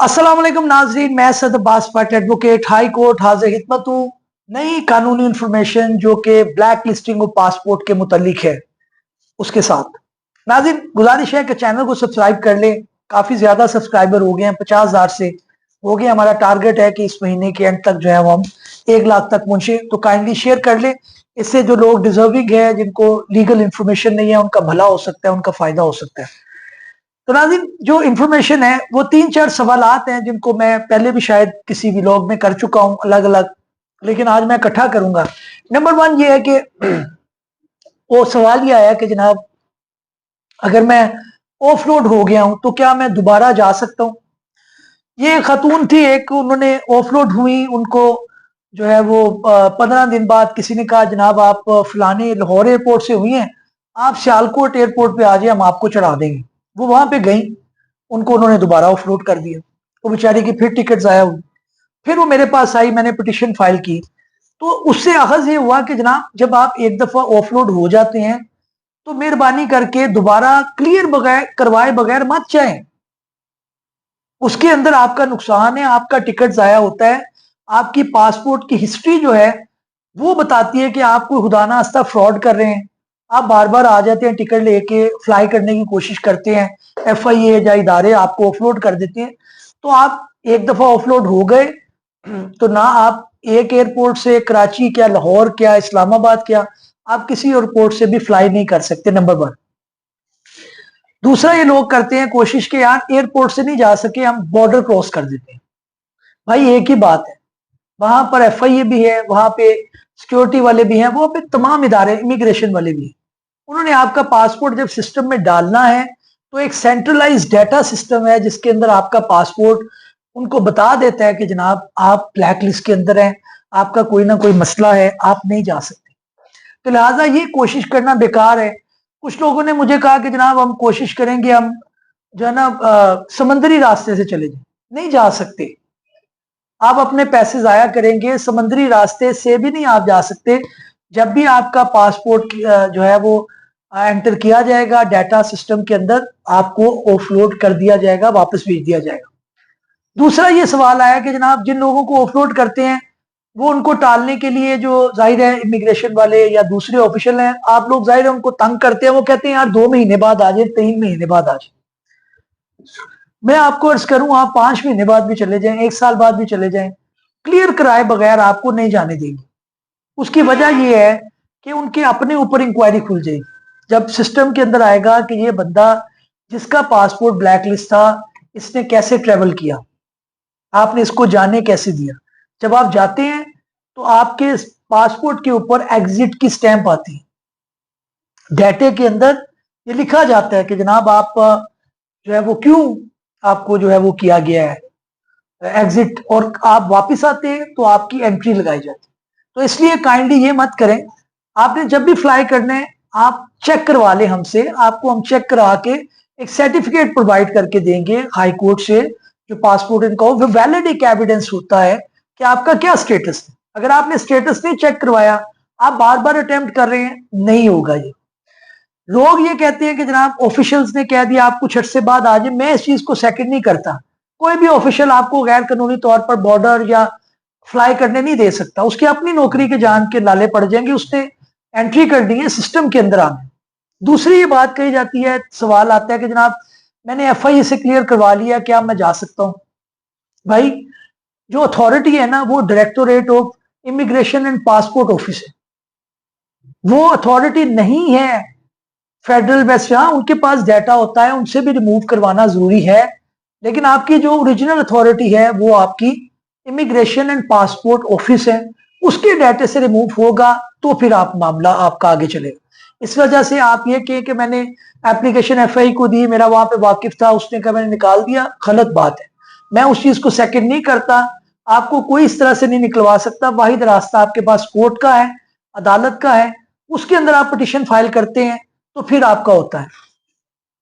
अस्सलाम वालेकुम नाजरीन, मैं सद Abbas Bhatt advocate high court हाजिर खिदमत हूँ। नई कानूनी इंफॉर्मेशन जो कि ब्लैक लिस्टिंग और पासपोर्ट के मुतालिक है उसके साथ नाजरीन गुजारिश है कि चैनल को सब्सक्राइब कर ले। काफी ज्यादा सब्सक्राइबर हो गए हैं, 50,000 से हो गए। हमारा टारगेट है कि इस महीने के एंड तक जो है वो हम 1 लाख तक पहुंचे, तो काइंडली शेयर कर ले। इससे जो लोग डिजर्विंग है, जिनको लीगल इंफॉर्मेशन नहीं है, उनका भला हो सकता है, उनका फायदा हो सकता है। तो नाज़रीन जो इन्फॉर्मेशन है वो 3-4 सवालात हैं जिनको मैं पहले भी शायद किसी व्लॉग में कर चुका हूं अलग अलग, लेकिन आज मैं इकट्ठा करूंगा। नंबर 1 ये है कि वो सवाल ये आया कि जनाब अगर मैं ऑफलोड हो गया हूं तो क्या मैं दोबारा जा सकता हूं। ये खातून थी एक, उन्होंने ऑफलोड हुई, उनको जो है वो 15 दिन बाद किसी ने कहा जनाब आप फलाने लाहौर एयरपोर्ट से हुई हैं, आप सियालकोट एयरपोर्ट पे आ जाए, हम आपको चढ़ा देंगे। वो वहां पे गई, उनको उन्होंने दोबारा ऑफलोड कर दिया। वो बेचारी की फिर टिकट ज़ाया हुई। फिर वो मेरे पास आई, मैंने पिटिशन फाइल की। तो उससे अखज़ ये हुआ कि जनाब जब आप एक दफ़ा ऑफलोड हो जाते हैं तो मेहरबानी करके दोबारा क्लियर बगैर करवाए बगैर मत जाएं। उसके अंदर आपका नुकसान है, आपका टिकट ज़ाया होता है। आपकी पासपोर्ट की हिस्ट्री जो है वो बताती है कि आप कोई खुदा ना खास्ता फ्रॉड कर रहे हैं। आप बार बार आ जाते हैं, टिकट लेके फ्लाई करने की कोशिश करते हैं, FIA या इदारे आपको ऑफलोड कर देते हैं। तो आप एक दफा ऑफलोड हो गए तो ना आप एक एयरपोर्ट से कराची क्या, लाहौर क्या, इस्लामाबाद क्या, आप किसी एयरपोर्ट से भी फ्लाई नहीं कर सकते। नंबर 1। दूसरा, ये लोग करते हैं कोशिश के यार एयरपोर्ट से नहीं जा सके, हम बॉर्डर क्रॉस कर देते हैं। भाई एक ही बात है, वहां पर FIA भी है, वहां पे सिक्योरिटी वाले भी हैं, वो पे तमाम इदारे इमिग्रेशन वाले भी हैं। उन्होंने आपका पासपोर्ट जब सिस्टम में डालना है तो एक सेंट्रलाइज डाटा सिस्टम है जिसके अंदर आपका पासपोर्ट उनको बता देता है कि जनाब आप ब्लैक लिस्ट के अंदर हैं, आपका कोई ना कोई मसला है, आप नहीं जा सकते। तो लिहाजा ये कोशिश करना बेकार है। कुछ लोगों ने मुझे कहा कि जनाब हम कोशिश करेंगे, हम जो है ना समंदरी रास्ते से चले जाए। नहीं जा सकते, आप अपने पैसे जाया करेंगे। समंदरी रास्ते से भी नहीं आप जा सकते। जब भी आपका पासपोर्ट जो है वो एंटर किया जाएगा डाटा सिस्टम के अंदर, आपको ऑफलोड कर दिया जाएगा, वापस भेज दिया जाएगा। दूसरा ये सवाल आया कि जनाब जिन लोगों को ऑफलोड करते हैं वो उनको टालने के लिए, जो जाहिर है इमिग्रेशन वाले या दूसरे ऑफिशियल हैं, आप लोग जाहिर है उनको तंग करते हैं। वो कहते हैं यार 2 महीने बाद आ जाए, 3 महीने बाद आ जाए। मैं आपको अर्ज करूं आप 5 महीने बाद भी चले जाएं, 1 साल बाद भी चले जाएं, क्लियर कराए बगैर आपको नहीं जाने देंगे। उसकी वजह यह है कि उनके अपने ऊपर इंक्वायरी खुल जाएगी। जब सिस्टम के अंदर आएगा कि ये बंदा जिसका पासपोर्ट ब्लैक लिस्ट था, इसने कैसे ट्रेवल किया, आपने इसको जाने कैसे दिया। जब आप जाते हैं तो आपके पासपोर्ट के ऊपर एग्जिट की स्टैंप आती है। डाटे के अंदर ये लिखा जाता है कि जनाब आप जो है वो क्यों आपको जो है वो किया गया है एग्जिट, और आप वापस आते हैं तो आपकी एंट्री लगाई जाती है। तो इसलिए काइंडली ये मत करें। आपने जब भी फ्लाई करना है आप चेक करवा लें हमसे, आपको हम चेक करा के एक सर्टिफिकेट प्रोवाइड करके देंगे हाई कोर्ट से, जो पासपोर्ट इनका हो, वैलिड एक एविडेंस होता है कि आपका क्या स्टेटस है। अगर आपने स्टेटस नहीं चेक करवाया, आप बार बार अटेम्प्ट कर रहे हैं, नहीं होगा ये। लोग ये कहते हैं कि जनाब ऑफिशियल्स ने कह दिया आप कुछ अर्से बाद आ जाए। मैं इस चीज को सेकंड नहीं करता। कोई भी ऑफिशियल आपको गैर कानूनी तौर पर बॉर्डर या फ्लाई करने नहीं दे सकता। उसकी अपनी नौकरी के जान के लाले पड़ जाएंगे, उसने एंट्री करनी है सिस्टम के अंदर आना। दूसरी ये बात कही जाती है, सवाल आता है कि जनाब मैंने FIA से क्लियर करवा लिया, क्या मैं जा सकता हूं। भाई जो अथॉरिटी है ना, वो directorate of immigration and passport office है, वो अथॉरिटी नहीं है फेडरल बेस्ट। हाँ उनके पास डाटा होता है, उनसे भी रिमूव करवाना जरूरी है, लेकिन आपकी जो ओरिजिनल अथॉरिटी है वो आपकी इमिग्रेशन एंड पासपोर्ट ऑफिस है। उसके डाटे से रिमूव होगा तो फिर आप मामला आपका आगे चलेगा। इस वजह से आप ये कहें कि मैंने एप्लीकेशन FI को दी, मेरा वहां पे वाकिफ था, उसने कहा मैंने निकाल दिया, गलत बात है। मैं उस चीज को सेकंड नहीं करता। आपको कोई इस तरह से नहीं निकलवा सकता। वाहिद रास्ता आपके पास कोर्ट का है, अदालत का है, उसके अंदर आप पिटिशन फाइल करते हैं तो फिर आपका होता है।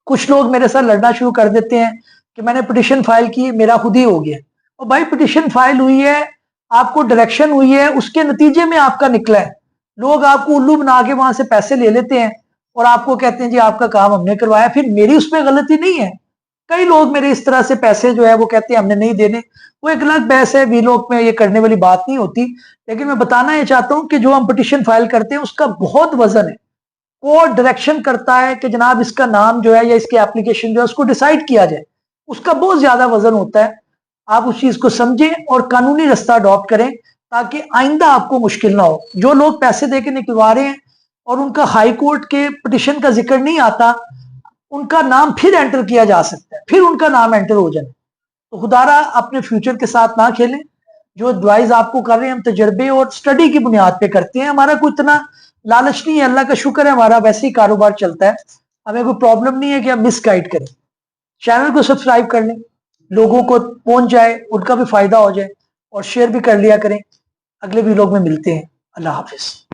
कुछ लोग मेरे साथ लड़ना शुरू कर देते हैं कि मैंने पिटिशन फाइल की, मेरा खुद ही हो गया। और भाई पिटिशन फाइल हुई है, आपको डायरेक्शन हुई है, उसके नतीजे में आपका निकला है। लोग आपको उल्लू बना के वहां से पैसे ले लेते हैं और आपको कहते हैं जी आपका काम हमने करवाया। फिर मेरी उसमें गलती नहीं है, कई लोग मेरे इस तरह से पैसे जो है वो कहते हैं हमने नहीं देने, वो एक अलग बहस है, वीलॉग में ये करने वाली बात नहीं होती। लेकिन मैं बताना ये चाहता हूं कि जो हम पिटिशन फाइल करते हैं उसका बहुत वजन है। कोर्ट डायरेक्शन करता है कि जनाब इसका नाम जो है या इसकी एप्लीकेशन जो है उसको डिसाइड किया जाए, उसका बहुत ज्यादा वजन होता है। आप उस चीज को समझें और कानूनी रास्ता अडॉप्ट करें ताकि आइंदा आपको मुश्किल ना हो। जो लोग पैसे दे के निकलवा रहे हैं और उनका हाई कोर्ट के पिटिशन का जिक्र नहीं आता, उनका नाम फिर एंटर किया जा सकता है, फिर उनका नाम एंटर हो जाए। तो खुदारा अपने फ्यूचर के साथ ना खेलें। जो एडवाइस आपको कर रहे हैं हम तजर्बे और स्टडी की बुनियाद पे करते हैं। हमारा कोई इतना लालच नहीं है, अल्लाह का शुक्र है हमारा वैसे ही कारोबार चलता है। हमें कोई प्रॉब्लम नहीं है कि हम मिस गाइड करें। चैनल को सब्सक्राइब कर लें, लोगों को पहुंच जाए, उनका भी फायदा हो जाए, और शेयर भी कर लिया करें। अगले वीडियो में मिलते हैं। अल्लाह हाफिज।